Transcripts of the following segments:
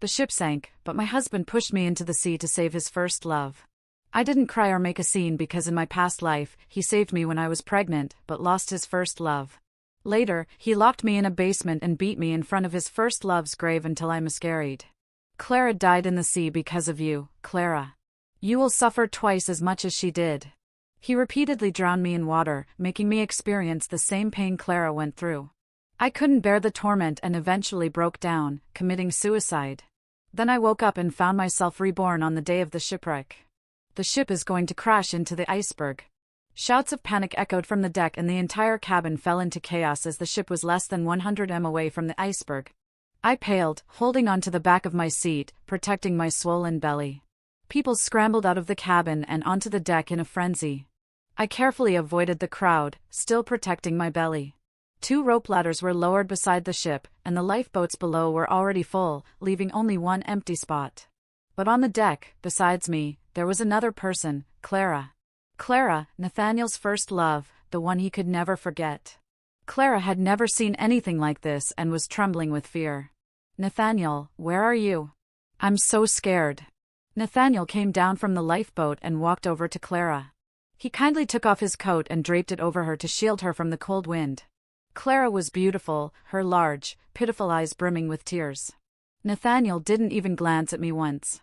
The ship sank, but my husband pushed me into the sea to save his first love. I didn't cry or make a scene because in my past life, he saved me when I was pregnant, but lost his first love. Later, he locked me in a basement and beat me in front of his first love's grave until I miscarried. Clara died in the sea because of you, Clara. You will suffer twice as much as she did. He repeatedly drowned me in water, making me experience the same pain Clara went through. I couldn't bear the torment and eventually broke down, committing suicide. Then I woke up and found myself reborn on the day of the shipwreck. The ship is going to crash into the iceberg. Shouts of panic echoed from the deck and the entire cabin fell into chaos as the ship was less than 100 m away from the iceberg. I paled, holding onto the back of my seat, protecting my swollen belly. People scrambled out of the cabin and onto the deck in a frenzy. I carefully avoided the crowd, still protecting my belly. 2 rope ladders were lowered beside the ship, and the lifeboats below were already full, leaving only one empty spot. But on the deck, besides me, there was another person, Clara. Clara, Nathaniel's first love, the one he could never forget. Clara had never seen anything like this and was trembling with fear. Nathaniel, where are you? I'm so scared. Nathaniel came down from the lifeboat and walked over to Clara. He kindly took off his coat and draped it over her to shield her from the cold wind. Clara was beautiful, her large, pitiful eyes brimming with tears. Nathaniel didn't even glance at me once.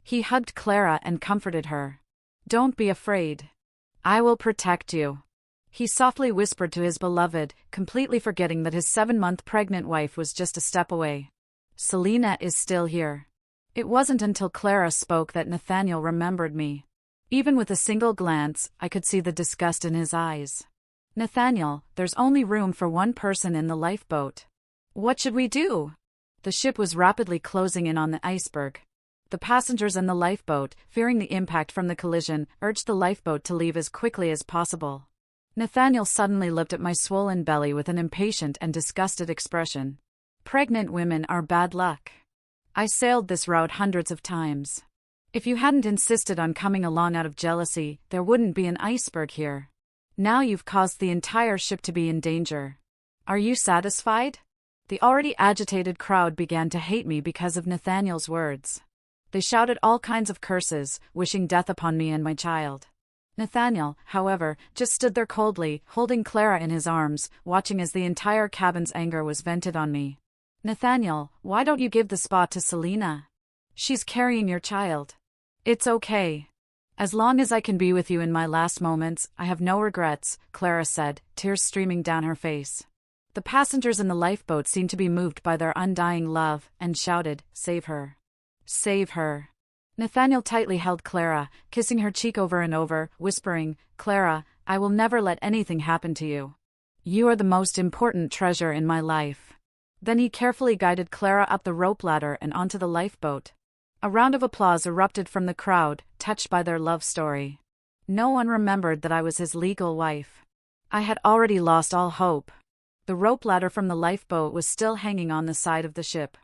He hugged Clara and comforted her. Don't be afraid. I will protect you. He softly whispered to his beloved, completely forgetting that his 7-month pregnant wife was just a step away. Selena is still here. It wasn't until Clara spoke that Nathaniel remembered me. Even with a single glance, I could see the disgust in his eyes. Nathaniel, there's only room for one person in the lifeboat. What should we do? The ship was rapidly closing in on the iceberg. The passengers in the lifeboat, fearing the impact from the collision, urged the lifeboat to leave as quickly as possible. Nathaniel suddenly looked at my swollen belly with an impatient and disgusted expression. Pregnant women are bad luck. I sailed this route hundreds of times. If you hadn't insisted on coming along out of jealousy, there wouldn't be an iceberg here. Now you've caused the entire ship to be in danger. Are you satisfied? The already agitated crowd began to hate me because of Nathaniel's words. They shouted all kinds of curses, wishing death upon me and my child. Nathaniel, however, just stood there coldly, holding Clara in his arms, watching as the entire cabin's anger was vented on me. Nathaniel, why don't you give the spot to Selena? She's carrying your child. It's okay. As long as I can be with you in my last moments, I have no regrets, Clara said, tears streaming down her face. The passengers in the lifeboat seemed to be moved by their undying love, and shouted, "Save her. Save her." Nathaniel tightly held Clara, kissing her cheek over and over, whispering, "Clara, I will never let anything happen to you. You are the most important treasure in my life." Then he carefully guided Clara up the rope ladder and onto the lifeboat. A round of applause erupted from the crowd, touched by their love story. No one remembered that I was his legal wife. I had already lost all hope. The rope ladder from the lifeboat was still hanging on the side of the ship.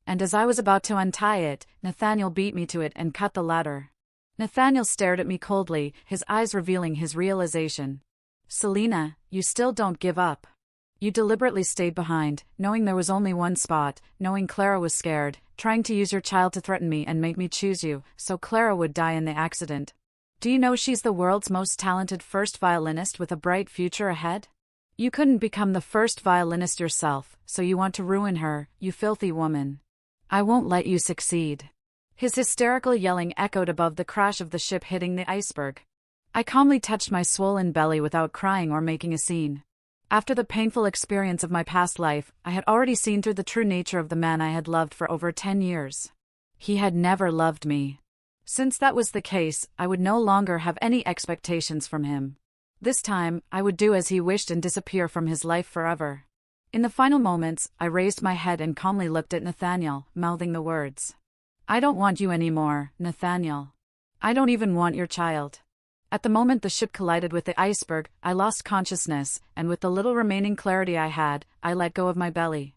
And as I was about to untie it, Nathaniel beat me to it and cut the ladder. Nathaniel stared at me coldly, his eyes revealing his realization. Selena, you still don't give up. You deliberately stayed behind, knowing there was only one spot, knowing Clara was scared, trying to use your child to threaten me and make me choose you, so Clara would die in the accident. Do you know she's the world's most talented first violinist with a bright future ahead? You couldn't become the first violinist yourself, so you want to ruin her, you filthy woman. I won't let you succeed. His hysterical yelling echoed above the crash of the ship hitting the iceberg. I calmly touched my swollen belly without crying or making a scene. After the painful experience of my past life, I had already seen through the true nature of the man I had loved for over 10 years. He had never loved me. Since that was the case, I would no longer have any expectations from him. This time, I would do as he wished and disappear from his life forever. In the final moments, I raised my head and calmly looked at Nathaniel, mouthing the words. I don't want you anymore, Nathaniel. I don't even want your child. At the moment the ship collided with the iceberg, I lost consciousness, and with the little remaining clarity I had, I let go of my belly.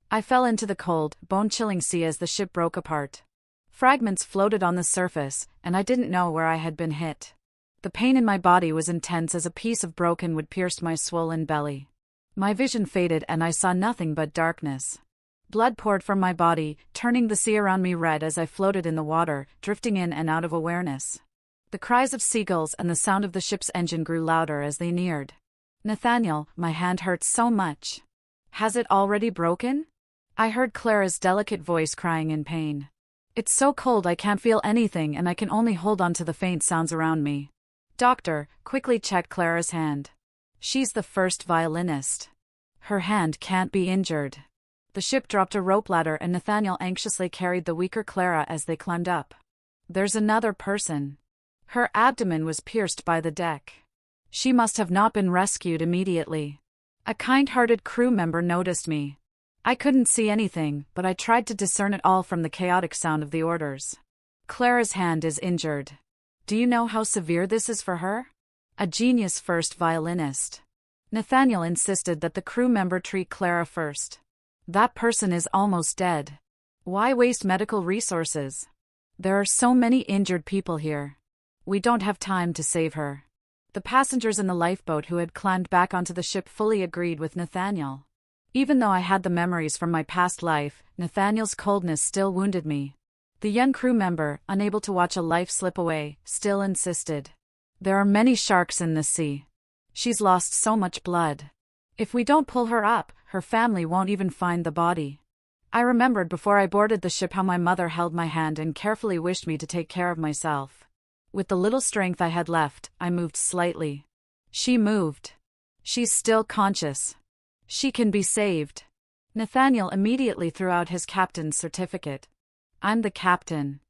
I fell into the cold, bone-chilling sea as the ship broke apart. Fragments floated on the surface, and I didn't know where I had been hit. The pain in my body was intense as a piece of broken wood pierced my swollen belly. My vision faded and I saw nothing but darkness. Blood poured from my body, turning the sea around me red as I floated in the water, drifting in and out of awareness. The cries of seagulls and the sound of the ship's engine grew louder as they neared. Nathaniel, my hand hurts so much. Has it already broken? I heard Clara's delicate voice crying in pain. It's so cold I can't feel anything and I can only hold on to the faint sounds around me. Doctor, quickly check Clara's hand. She's the first violinist. Her hand can't be injured. The ship dropped a rope ladder and Nathaniel anxiously carried the weaker Clara as they climbed up. There's another person. Her abdomen was pierced by the deck. She must have not been rescued immediately. A kind-hearted crew member noticed me. I couldn't see anything, but I tried to discern it all from the chaotic sound of the orders. Clara's hand is injured. Do you know how severe this is for her? A genius first violinist. Nathaniel insisted that the crew member treat Clara first. That person is almost dead. Why waste medical resources? There are so many injured people here. We don't have time to save her. The passengers in the lifeboat who had climbed back onto the ship fully agreed with Nathaniel. Even though I had the memories from my past life, Nathaniel's coldness still wounded me. The young crew member, unable to watch a life slip away, still insisted. There are many sharks in this sea. She's lost so much blood. If we don't pull her up, her family won't even find the body. I remembered before I boarded the ship how my mother held my hand and carefully wished me to take care of myself. With the little strength I had left, I moved slightly. She moved. She's still conscious. She can be saved. Nathaniel immediately threw out his captain's certificate. I'm the captain.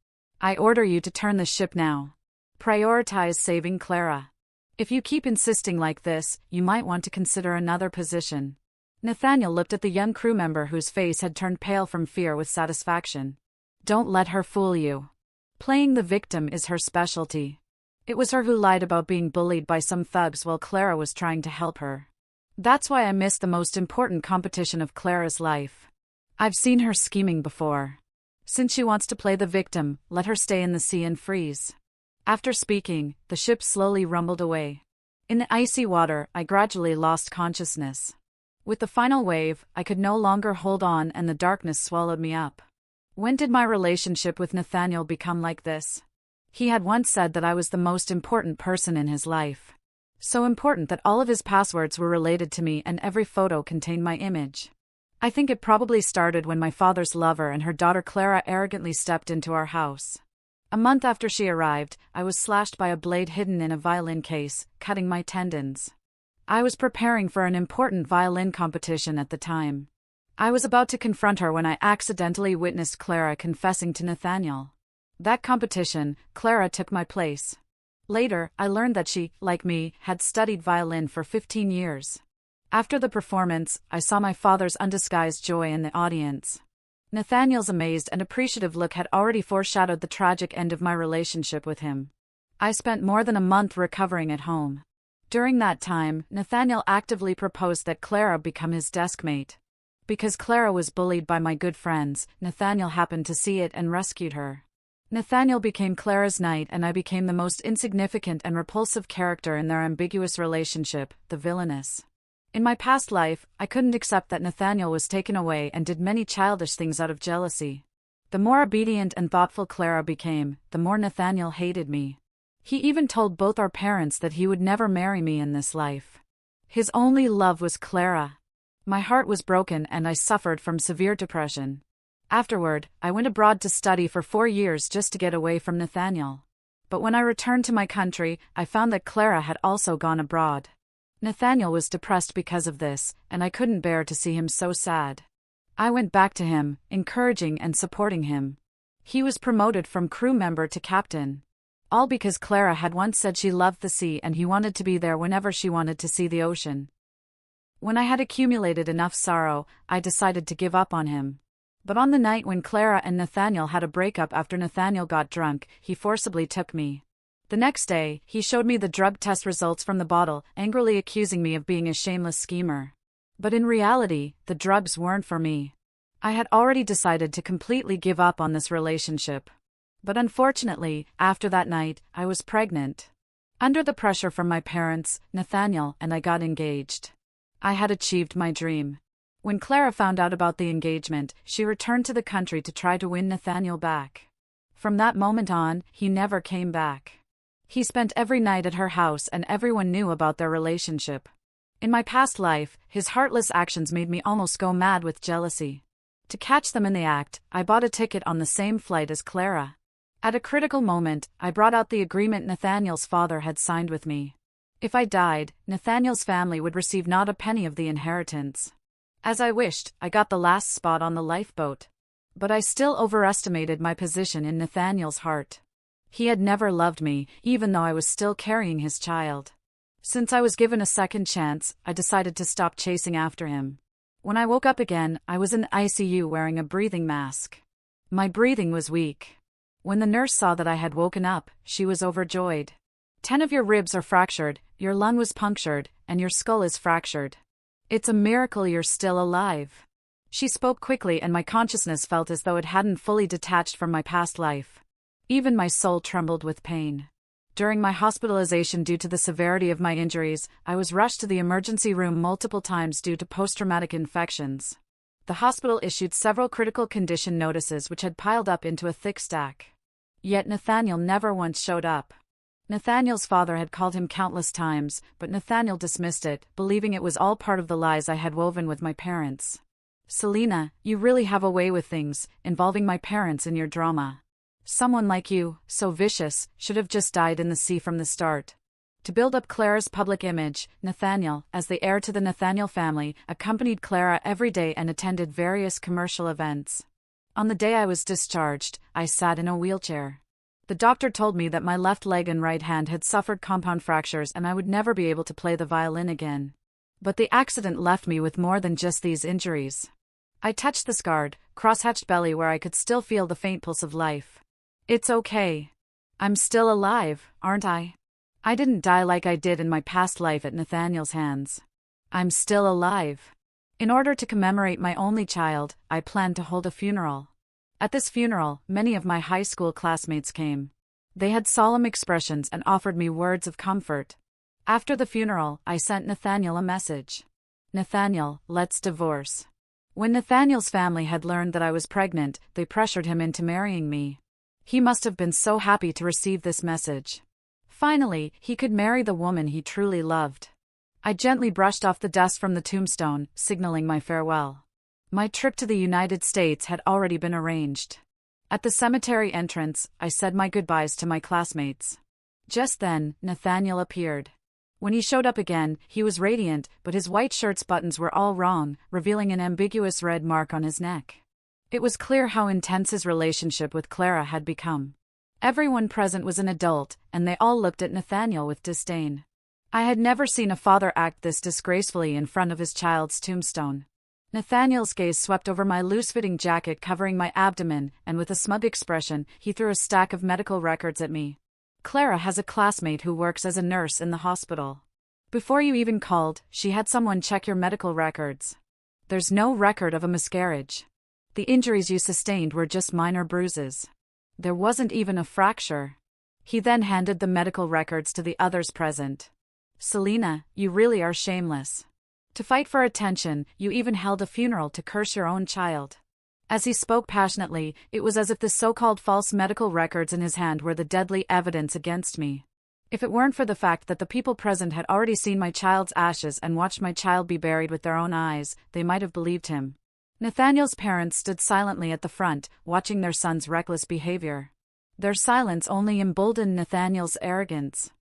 I order you to turn the ship now. Prioritize saving Clara. If you keep insisting like this, you might want to consider another position. Nathaniel looked at the young crew member whose face had turned pale from fear with satisfaction. Don't let her fool you. Playing the victim is her specialty. It was her who lied about being bullied by some thugs while Clara was trying to help her. That's why I missed the most important competition of Clara's life. I've seen her scheming before. Since she wants to play the victim, let her stay in the sea and freeze. After speaking, the ship slowly rumbled away. In the icy water, I gradually lost consciousness. With the final wave, I could no longer hold on and the darkness swallowed me up. When did my relationship with Nathaniel become like this? He had once said that I was the most important person in his life. So important that all of his passwords were related to me and every photo contained my image. I think it probably started when my father's lover and her daughter Clara arrogantly stepped into our house. A month after she arrived, I was slashed by a blade hidden in a violin case, cutting my tendons. I was preparing for an important violin competition at the time. I was about to confront her when I accidentally witnessed Clara confessing to Nathaniel. That competition, Clara took my place. Later, I learned that she, like me, had studied violin for 15 years. After the performance, I saw my father's undisguised joy in the audience. Nathaniel's amazed and appreciative look had already foreshadowed the tragic end of my relationship with him. I spent more than a month recovering at home. During that time, Nathaniel actively proposed that Clara become his deskmate. Because Clara was bullied by my good friends, Nathaniel happened to see it and rescued her. Nathaniel became Clara's knight and I became the most insignificant and repulsive character in their ambiguous relationship, the villainess. In my past life, I couldn't accept that Nathaniel was taken away and did many childish things out of jealousy. The more obedient and thoughtful Clara became, the more Nathaniel hated me. He even told both our parents that he would never marry me in this life. His only love was Clara. My heart was broken and I suffered from severe depression. Afterward, I went abroad to study for 4 years just to get away from Nathaniel. But when I returned to my country, I found that Clara had also gone abroad. Nathaniel was depressed because of this, and I couldn't bear to see him so sad. I went back to him, encouraging and supporting him. He was promoted from crew member to captain. All because Clara had once said she loved the sea and he wanted to be there whenever she wanted to see the ocean. When I had accumulated enough sorrow, I decided to give up on him. But on the night when Clara and Nathaniel had a breakup after Nathaniel got drunk, he forcibly took me. The next day, he showed me the drug test results from the bottle, angrily accusing me of being a shameless schemer. But in reality, the drugs weren't for me. I had already decided to completely give up on this relationship. But unfortunately, after that night, I was pregnant. Under the pressure from my parents, Nathaniel and I got engaged. I had achieved my dream. When Clara found out about the engagement, she returned to the country to try to win Nathaniel back. From that moment on, he never came back. He spent every night at her house and everyone knew about their relationship. In my past life, his heartless actions made me almost go mad with jealousy. To catch them in the act, I bought a ticket on the same flight as Clara. At a critical moment, I brought out the agreement Nathaniel's father had signed with me. If I died, Nathaniel's family would receive not a penny of the inheritance. As I wished, I got the last spot on the lifeboat. But I still overestimated my position in Nathaniel's heart. He had never loved me, even though I was still carrying his child. Since I was given a second chance, I decided to stop chasing after him. When I woke up again, I was in ICU wearing a breathing mask. My breathing was weak. When the nurse saw that I had woken up, she was overjoyed. 10 of your ribs are fractured, your lung was punctured, and your skull is fractured. It's a miracle you're still alive. She spoke quickly and my consciousness felt as though it hadn't fully detached from my past life. Even my soul trembled with pain. During my hospitalization due to the severity of my injuries, I was rushed to the emergency room multiple times due to post-traumatic infections. The hospital issued several critical condition notices which had piled up into a thick stack. Yet Nathaniel never once showed up. Nathaniel's father had called him countless times, but Nathaniel dismissed it, believing it was all part of the lies I had woven with my parents. Selena, you really have a way with things, involving my parents in your drama. Someone like you, so vicious, should have just died in the sea from the start. To build up Clara's public image, Nathaniel, as the heir to the Nathaniel family, accompanied Clara every day and attended various commercial events. On the day I was discharged, I sat in a wheelchair. The doctor told me that my left leg and right hand had suffered compound fractures and I would never be able to play the violin again. But the accident left me with more than just these injuries. I touched the scarred, cross-hatched belly where I could still feel the faint pulse of life. It's okay. I'm still alive, aren't I? I didn't die like I did in my past life at Nathaniel's hands. I'm still alive. In order to commemorate my only child, I planned to hold a funeral. At this funeral, many of my high school classmates came. They had solemn expressions and offered me words of comfort. After the funeral, I sent Nathaniel a message. Nathaniel, let's divorce. When Nathaniel's family had learned that I was pregnant, they pressured him into marrying me. He must have been so happy to receive this message. Finally, he could marry the woman he truly loved. I gently brushed off the dust from the tombstone, signaling my farewell. My trip to the United States had already been arranged. At the cemetery entrance, I said my goodbyes to my classmates. Just then, Nathaniel appeared. When he showed up again, he was radiant, but his white shirt's buttons were all wrong, revealing an ambiguous red mark on his neck. It was clear how intense his relationship with Clara had become. Everyone present was an adult, and they all looked at Nathaniel with disdain. I had never seen a father act this disgracefully in front of his child's tombstone. Nathaniel's gaze swept over my loose-fitting jacket covering my abdomen, and with a smug expression, he threw a stack of medical records at me. Clara has a classmate who works as a nurse in the hospital. Before you even called, she had someone check your medical records. There's no record of a miscarriage. The injuries you sustained were just minor bruises. There wasn't even a fracture. He then handed the medical records to the others present. Selena, you really are shameless. To fight for attention, you even held a funeral to curse your own child. As he spoke passionately, it was as if the so-called false medical records in his hand were the deadly evidence against me. If it weren't for the fact that the people present had already seen my child's ashes and watched my child be buried with their own eyes, they might have believed him. Nathaniel's parents stood silently at the front, watching their son's reckless behavior. Their silence only emboldened Nathaniel's arrogance.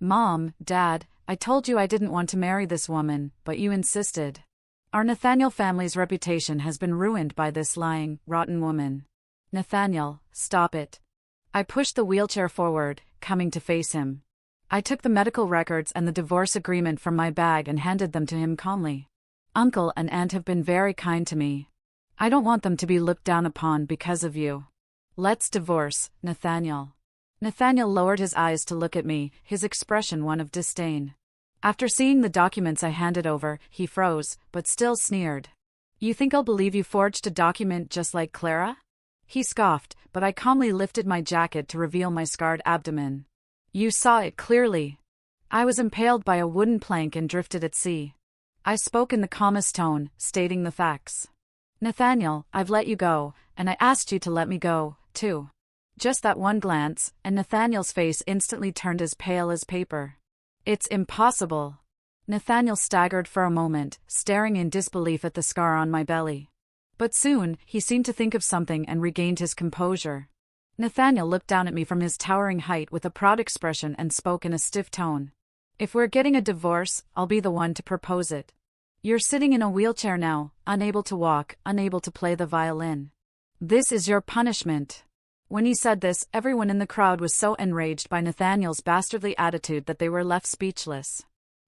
Mom, Dad, I told you I didn't want to marry this woman, but you insisted. Our Nathaniel family's reputation has been ruined by this lying, rotten woman. Nathaniel, stop it. I pushed the wheelchair forward, coming to face him. I took the medical records and the divorce agreement from my bag and handed them to him calmly. Uncle and Aunt have been very kind to me. I don't want them to be looked down upon because of you. Let's divorce, Nathaniel. Nathaniel lowered his eyes to look at me, his expression one of disdain. After seeing the documents I handed over, he froze, but still sneered. You think I'll believe you forged a document just like Clara? He scoffed, but I calmly lifted my jacket to reveal my scarred abdomen. You saw it clearly. I was impaled by a wooden plank and drifted at sea. I spoke in the calmest tone, stating the facts. Nathaniel, I've let you go, and I asked you to let me go, too. Just that one glance, and Nathaniel's face instantly turned as pale as paper. It's impossible. Nathaniel staggered for a moment, staring in disbelief at the scar on my belly. But soon, he seemed to think of something and regained his composure. Nathaniel looked down at me from his towering height with a proud expression and spoke in a stiff tone. If we're getting a divorce, I'll be the one to propose it. You're sitting in a wheelchair now, unable to walk, unable to play the violin. This is your punishment. When he said this, everyone in the crowd was so enraged by Nathaniel's bastardly attitude that they were left speechless.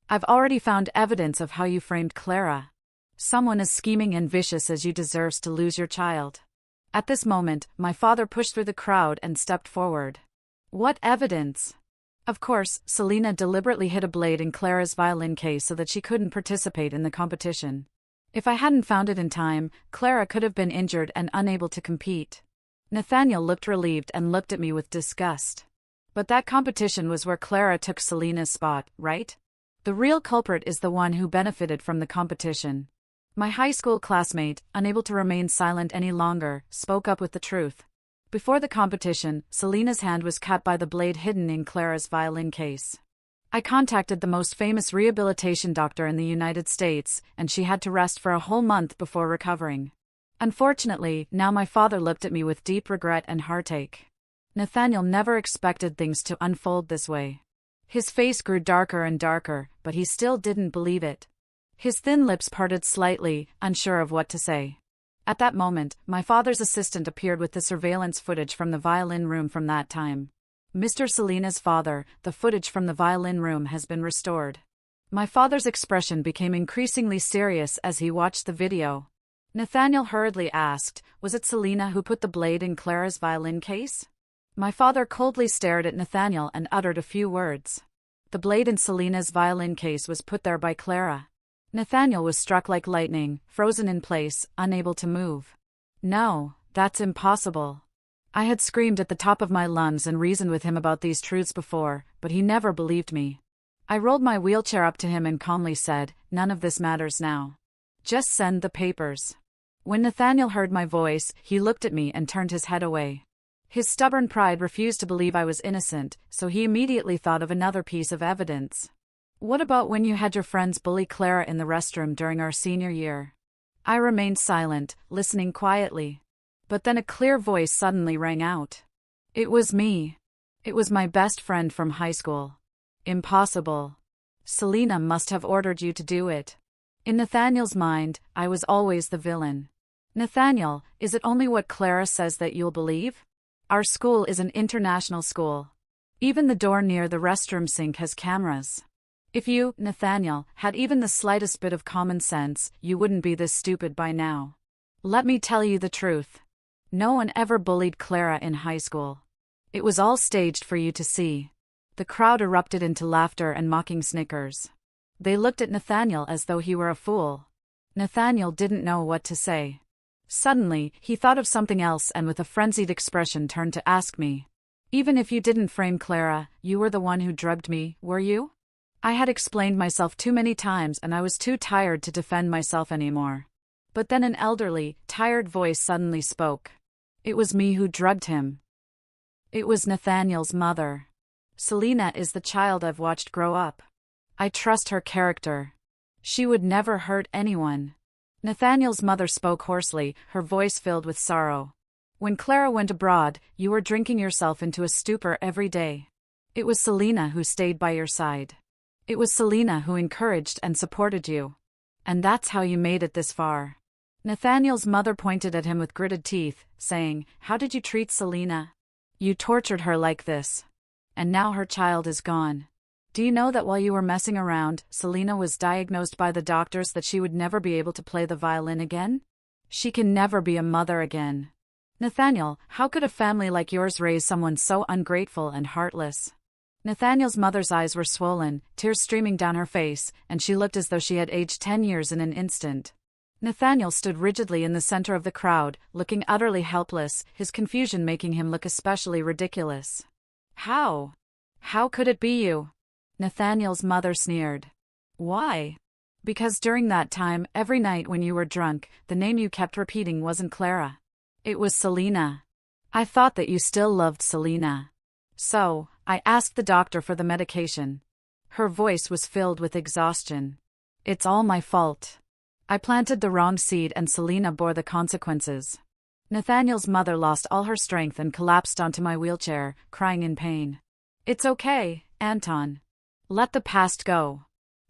I've already found evidence of how you framed Clara. Someone as scheming and vicious as you deserves to lose your child. At this moment, my father pushed through the crowd and stepped forward. What evidence? Of course, Selena deliberately hid a blade in Clara's violin case so that she couldn't participate in the competition. If I hadn't found it in time, Clara could have been injured and unable to compete. Nathaniel looked relieved and looked at me with disgust. But that competition was where Clara took Selena's spot, right? The real culprit is the one who benefited from the competition. My high school classmate, unable to remain silent any longer, spoke up with the truth. Before the competition, Selena's hand was cut by the blade hidden in Clara's violin case. I contacted the most famous rehabilitation doctor in the United States, and she had to rest for a whole month before recovering. Unfortunately, now my father looked at me with deep regret and heartache. Nathaniel never expected things to unfold this way. His face grew darker and darker, but he still didn't believe it. His thin lips parted slightly, unsure of what to say. At that moment, my father's assistant appeared with the surveillance footage from the violin room from that time. Mr. Selena's father, the footage from the violin room has been restored. My father's expression became increasingly serious as he watched the video. Nathaniel hurriedly asked, was it Selena who put the blade in Clara's violin case? My father coldly stared at Nathaniel and uttered a few words. The blade in Selena's violin case was put there by Clara. Nathaniel was struck like lightning, frozen in place, unable to move. No, that's impossible. I had screamed at the top of my lungs and reasoned with him about these truths before, but he never believed me. I rolled my wheelchair up to him and calmly said, none of this matters now. Just send the papers. When Nathaniel heard my voice, he looked at me and turned his head away. His stubborn pride refused to believe I was innocent, so he immediately thought of another piece of evidence. What about when you had your friends bully Clara in the restroom during our senior year? I remained silent, listening quietly. But then a clear voice suddenly rang out. It was me. It was my best friend from high school. Impossible. Selena must have ordered you to do it. In Nathaniel's mind, I was always the villain. Nathaniel, is it only what Clara says that you'll believe? Our school is an international school. Even the door near the restroom sink has cameras. If you, Nathaniel, had even the slightest bit of common sense, you wouldn't be this stupid by now. Let me tell you the truth. No one ever bullied Clara in high school. It was all staged for you to see. The crowd erupted into laughter and mocking snickers. They looked at Nathaniel as though he were a fool. Nathaniel didn't know what to say. Suddenly, he thought of something else and with a frenzied expression turned to ask me. Even if you didn't frame Clara, you were the one who drugged me, were you? I had explained myself too many times and I was too tired to defend myself anymore. But then an elderly, tired voice suddenly spoke. It was me who drugged him. It was Nathaniel's mother. Selena is the child I've watched grow up. I trust her character. She would never hurt anyone. Nathaniel's mother spoke hoarsely, her voice filled with sorrow. When Clara went abroad, you were drinking yourself into a stupor every day. It was Selena who stayed by your side. It was Selena who encouraged and supported you. And that's how you made it this far. Nathaniel's mother pointed at him with gritted teeth, saying, how did you treat Selena? You tortured her like this. And now her child is gone. Do you know that while you were messing around, Selena was diagnosed by the doctors that she would never be able to play the violin again? She can never be a mother again. Nathaniel, how could a family like yours raise someone so ungrateful and heartless? Nathaniel's mother's eyes were swollen, tears streaming down her face, and she looked as though she had aged 10 years in an instant. Nathaniel stood rigidly in the center of the crowd, looking utterly helpless, his confusion making him look especially ridiculous. How? How could it be you? Nathaniel's mother sneered. Why? Because during that time, every night when you were drunk, the name you kept repeating wasn't Clara. It was Selena. I thought that you still loved Selena. So, I asked the doctor for the medication. Her voice was filled with exhaustion. It's all my fault. I planted the wrong seed and Selena bore the consequences. Nathaniel's mother lost all her strength and collapsed onto my wheelchair, crying in pain. It's okay, Anton. Let the past go.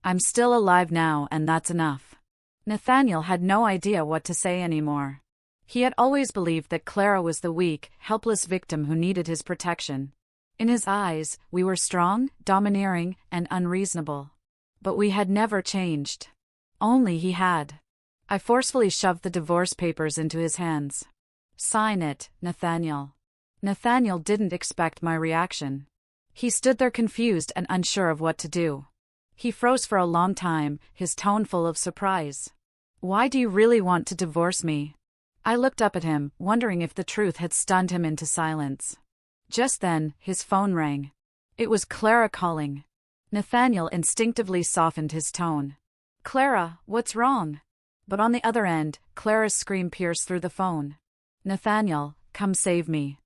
I'm still alive now and that's enough. Nathaniel had no idea what to say anymore. He had always believed that Clara was the weak, helpless victim who needed his protection. In his eyes, we were strong, domineering, and unreasonable. But we had never changed. Only he had. I forcefully shoved the divorce papers into his hands. Sign it, Nathaniel. Nathaniel didn't expect my reaction. He stood there confused and unsure of what to do. He froze for a long time, his tone full of surprise. Why do you really want to divorce me? I looked up at him, wondering if the truth had stunned him into silence. Just then, his phone rang. It was Clara calling. Nathaniel instinctively softened his tone. Clara, what's wrong? But on the other end, Clara's scream pierced through the phone. Nathaniel, come save me.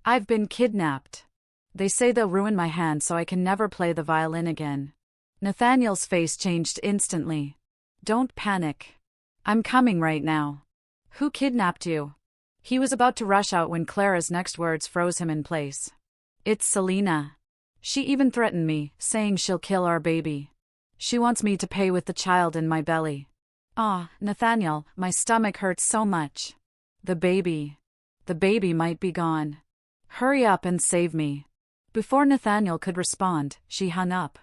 I've been kidnapped. They say they'll ruin my hand so I can never play the violin again. Nathaniel's face changed instantly. Don't panic. I'm coming right now. Who kidnapped you? He was about to rush out when Clara's next words froze him in place. It's Selena. She even threatened me, saying she'll kill our baby. She wants me to pay with the child in my belly. Nathaniel, my stomach hurts so much. The baby might be gone. Hurry up and save me. Before Nathaniel could respond, she hung up.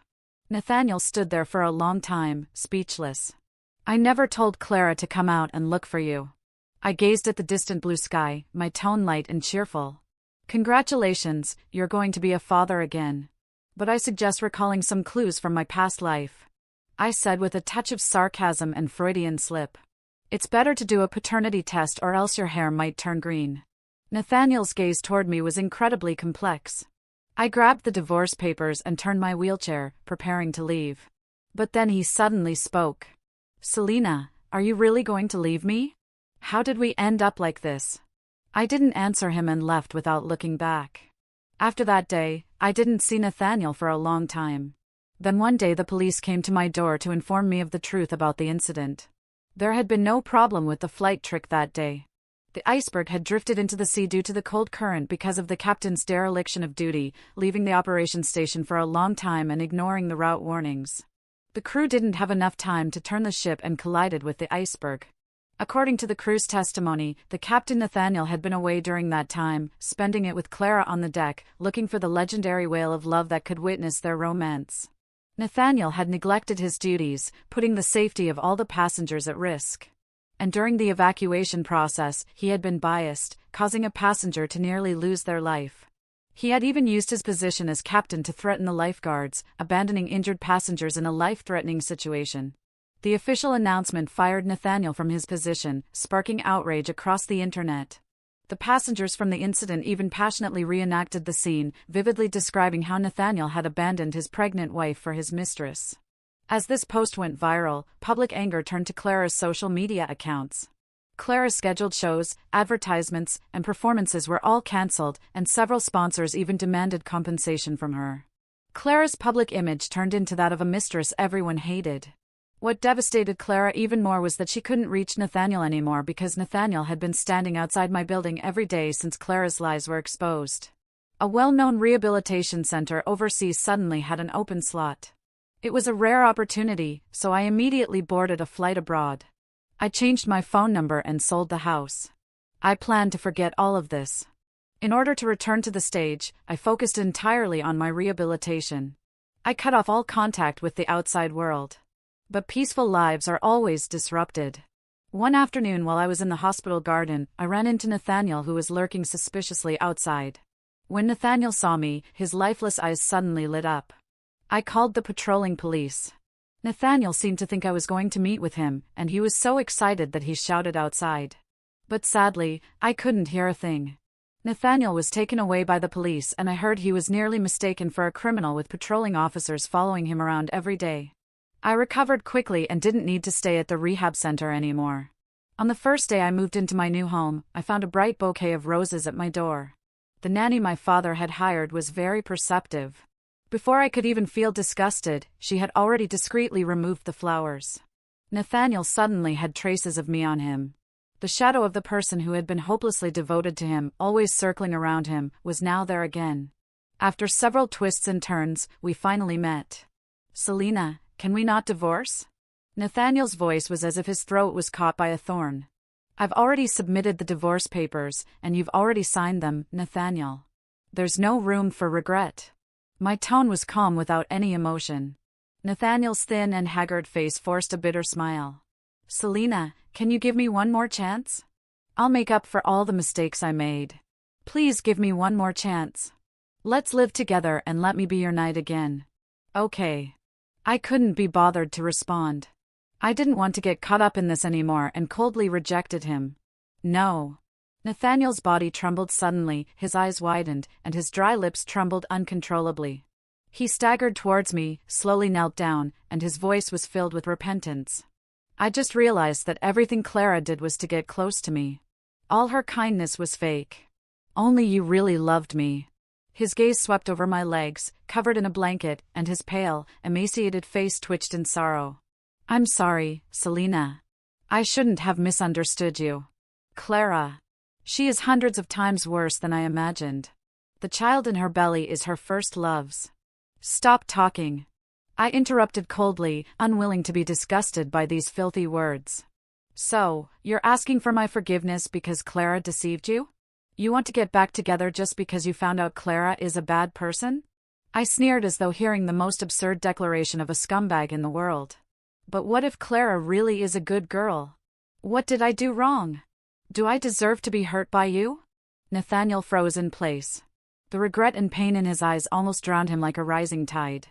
Nathaniel stood there for a long time, speechless. I never told Clara to come out and look for you. I gazed at the distant blue sky, my tone light and cheerful. Congratulations, you're going to be a father again. But I suggest recalling some clues from my past life. I said with a touch of sarcasm and Freudian slip. It's better to do a paternity test or else your hair might turn green. Nathaniel's gaze toward me was incredibly complex. I grabbed the divorce papers and turned my wheelchair, preparing to leave. But then he suddenly spoke. Selena, are you really going to leave me? How did we end up like this? I didn't answer him and left without looking back. After that day, I didn't see Nathaniel for a long time. Then one day the police came to my door to inform me of the truth about the incident. There had been no problem with the flight trick that day. The iceberg had drifted into the sea due to the cold current because of the captain's dereliction of duty, leaving the operations station for a long time and ignoring the route warnings. The crew didn't have enough time to turn the ship and collided with the iceberg. According to the crew's testimony, the captain Nathaniel had been away during that time, spending it with Clara on the deck, looking for the legendary whale of love that could witness their romance. Nathaniel had neglected his duties, putting the safety of all the passengers at risk. And during the evacuation process, he had been biased, causing a passenger to nearly lose their life. He had even used his position as captain to threaten the lifeguards, abandoning injured passengers in a life-threatening situation. The official announcement fired Nathaniel from his position, sparking outrage across the internet. The passengers from the incident even passionately reenacted the scene, vividly describing how Nathaniel had abandoned his pregnant wife for his mistress. As this post went viral, public anger turned to Clara's social media accounts. Clara's scheduled shows, advertisements, and performances were all cancelled, and several sponsors even demanded compensation from her. Clara's public image turned into that of a mistress everyone hated. What devastated Clara even more was that she couldn't reach Nathaniel anymore because Nathaniel had been standing outside my building every day since Clara's lies were exposed. A well-known rehabilitation center overseas suddenly had an open slot. It was a rare opportunity, so I immediately boarded a flight abroad. I changed my phone number and sold the house. I planned to forget all of this. In order to return to the stage, I focused entirely on my rehabilitation. I cut off all contact with the outside world. But peaceful lives are always disrupted. One afternoon while I was in the hospital garden, I ran into Nathaniel who was lurking suspiciously outside. When Nathaniel saw me, his lifeless eyes suddenly lit up. I called the patrolling police. Nathaniel seemed to think I was going to meet with him, and he was so excited that he shouted outside. But sadly, I couldn't hear a thing. Nathaniel was taken away by the police and I heard he was nearly mistaken for a criminal with patrolling officers following him around every day. I recovered quickly and didn't need to stay at the rehab center anymore. On the first day I moved into my new home, I found a bright bouquet of roses at my door. The nanny my father had hired was very perceptive. Before I could even feel disgusted, she had already discreetly removed the flowers. Nathaniel suddenly had traces of me on him. The shadow of the person who had been hopelessly devoted to him, always circling around him, was now there again. After several twists and turns, we finally met. "Selena, can we not divorce?" Nathaniel's voice was as if his throat was caught by a thorn. "I've already submitted the divorce papers, and you've already signed them, Nathaniel. There's no room for regret." My tone was calm without any emotion. Nathaniel's thin and haggard face forced a bitter smile. "Selena, can you give me one more chance? I'll make up for all the mistakes I made. Please give me one more chance. Let's live together and let me be your knight again." "Okay." I couldn't be bothered to respond. I didn't want to get caught up in this anymore and coldly rejected him. "No." Nathaniel's body trembled suddenly, his eyes widened, and his dry lips trembled uncontrollably. He staggered towards me, slowly knelt down, and his voice was filled with repentance. I just realized that everything Clara did was to get close to me. All her kindness was fake. Only you really loved me. His gaze swept over my legs, covered in a blanket, and his pale, emaciated face twitched in sorrow. "I'm sorry, Selena. I shouldn't have misunderstood you. Clara. She is hundreds of times worse than I imagined. The child in her belly is her first love's." "Stop talking." I interrupted coldly, unwilling to be disgusted by these filthy words. "So, you're asking for my forgiveness because Clara deceived you? You want to get back together just because you found out Clara is a bad person?" I sneered as though hearing the most absurd declaration of a scumbag in the world. But what if Clara really is a good girl? What did I do wrong? Do I deserve to be hurt by you? Nathaniel froze in place. The regret and pain in his eyes almost drowned him like a rising tide.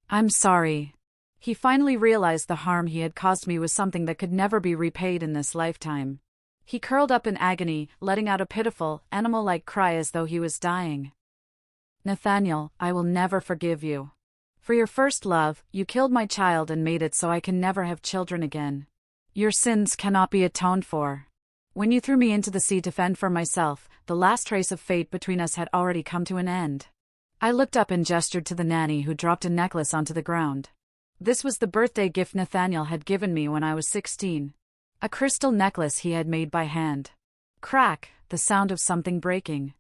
"I'm sorry." He finally realized the harm he had caused me was something that could never be repaid in this lifetime. He curled up in agony, letting out a pitiful, animal-like cry as though he was dying. "Nathaniel, I will never forgive you. For your first love, you killed my child and made it so I can never have children again. Your sins cannot be atoned for. When you threw me into the sea to fend for myself, the last trace of fate between us had already come to an end." I looked up and gestured to the nanny who dropped a necklace onto the ground. This was the birthday gift Nathaniel had given me when I was 16. A crystal necklace he had made by hand. Crack, the sound of something breaking.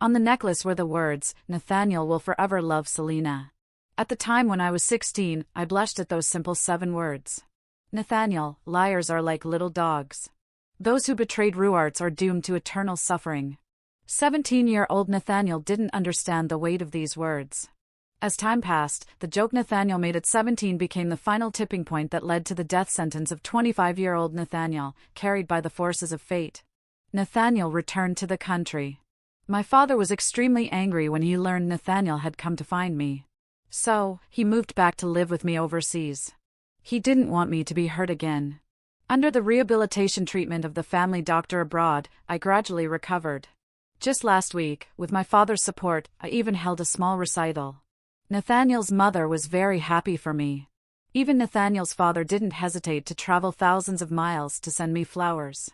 On the necklace were the words, "Nathaniel will forever love Selena." At the time when I was 16, I blushed at those simple 7 words. "Nathaniel, liars are like little dogs. Those who betrayed Ruarts are doomed to eternal suffering." 17-year-old Nathaniel didn't understand the weight of these words. As time passed, the joke Nathaniel made at 17 became the final tipping point that led to the death sentence of 25-year-old Nathaniel, carried by the forces of fate. Nathaniel returned to the country. My father was extremely angry when he learned Nathaniel had come to find me. So, he moved back to live with me overseas. He didn't want me to be hurt again. Under the rehabilitation treatment of the family doctor abroad, I gradually recovered. Just last week, with my father's support, I even held a small recital. Nathaniel's mother was very happy for me. Even Nathaniel's father didn't hesitate to travel thousands of miles to send me flowers.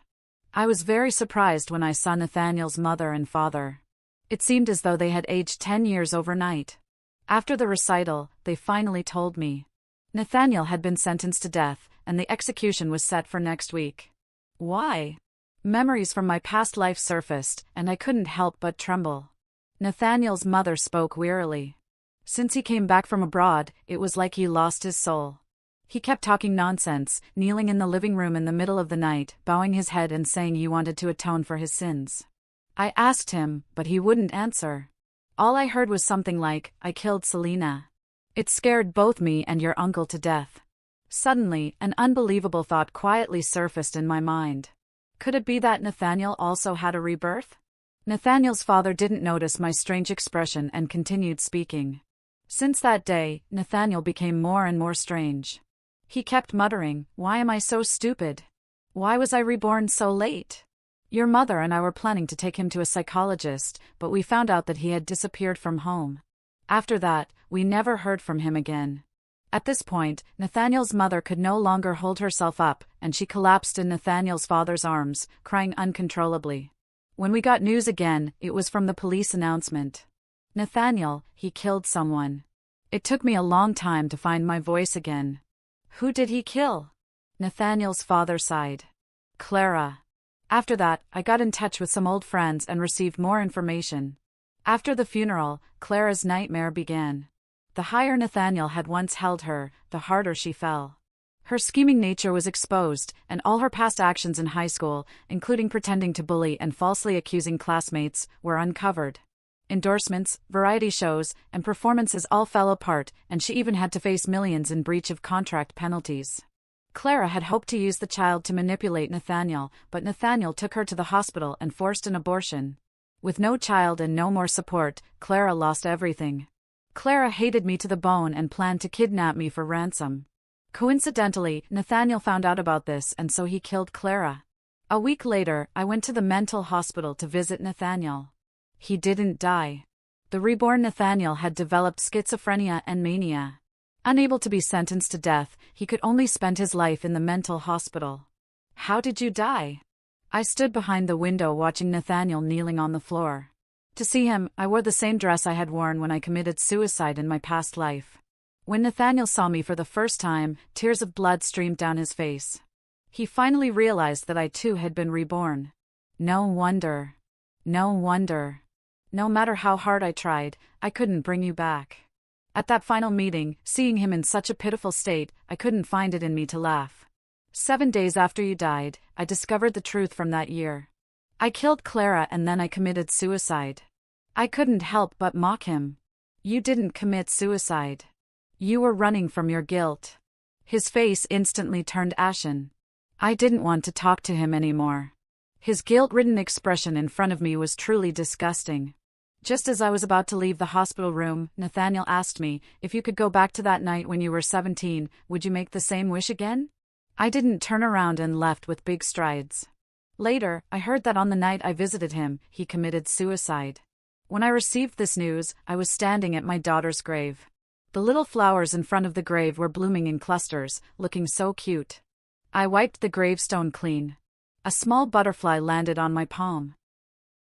I was very surprised when I saw Nathaniel's mother and father. It seemed as though they had aged 10 years overnight. After the recital, they finally told me. Nathaniel had been sentenced to death, and the execution was set for next week. Why? Memories from my past life surfaced, and I couldn't help but tremble. Nathaniel's mother spoke wearily. Since he came back from abroad, it was like he lost his soul. He kept talking nonsense, kneeling in the living room in the middle of the night, bowing his head and saying he wanted to atone for his sins. I asked him, but he wouldn't answer. All I heard was something like, "I killed Selena." It scared both me and your uncle to death. Suddenly, an unbelievable thought quietly surfaced in my mind. Could it be that Nathaniel also had a rebirth? Nathaniel's father didn't notice my strange expression and continued speaking. Since that day, Nathaniel became more and more strange. He kept muttering, "Why am I so stupid? Why was I reborn so late? Your mother and I were planning to take him to a psychologist, but we found out that he had disappeared from home. After that, we never heard from him again." At this point, Nathaniel's mother could no longer hold herself up, and she collapsed in Nathaniel's father's arms, crying uncontrollably. When we got news again, it was from the police announcement. Nathaniel, he killed someone. It took me a long time to find my voice again. Who did he kill? Nathaniel's father sighed. Clara. After that, I got in touch with some old friends and received more information. After the funeral, Clara's nightmare began. The higher Nathaniel had once held her, the harder she fell. Her scheming nature was exposed, and all her past actions in high school, including pretending to bully and falsely accusing classmates, were uncovered. Endorsements, variety shows, and performances all fell apart, and she even had to face millions in breach of contract penalties. Clara had hoped to use the child to manipulate Nathaniel, but Nathaniel took her to the hospital and forced an abortion. With no child and no more support, Clara lost everything. Clara hated me to the bone and planned to kidnap me for ransom. Coincidentally, Nathaniel found out about this and so he killed Clara. A week later, I went to the mental hospital to visit Nathaniel. He didn't die. The reborn Nathaniel had developed schizophrenia and mania. Unable to be sentenced to death, he could only spend his life in the mental hospital. How did you die? I stood behind the window watching Nathaniel kneeling on the floor. To see him, I wore the same dress I had worn when I committed suicide in my past life. When Nathaniel saw me for the first time, tears of blood streamed down his face. He finally realized that I too had been reborn. No wonder. No wonder. No matter how hard I tried, I couldn't bring you back. At that final meeting, seeing him in such a pitiful state, I couldn't find it in me to laugh. 7 days after you died, I discovered the truth from that year. I killed Clara and then I committed suicide. I couldn't help but mock him. You didn't commit suicide. You were running from your guilt. His face instantly turned ashen. I didn't want to talk to him anymore. His guilt-ridden expression in front of me was truly disgusting. Just as I was about to leave the hospital room, Nathaniel asked me, if you could go back to that night when you were 17, would you make the same wish again? I didn't turn around and left with big strides. Later, I heard that on the night I visited him, he committed suicide. When I received this news, I was standing at my daughter's grave. The little flowers in front of the grave were blooming in clusters, looking so cute. I wiped the gravestone clean. A small butterfly landed on my palm.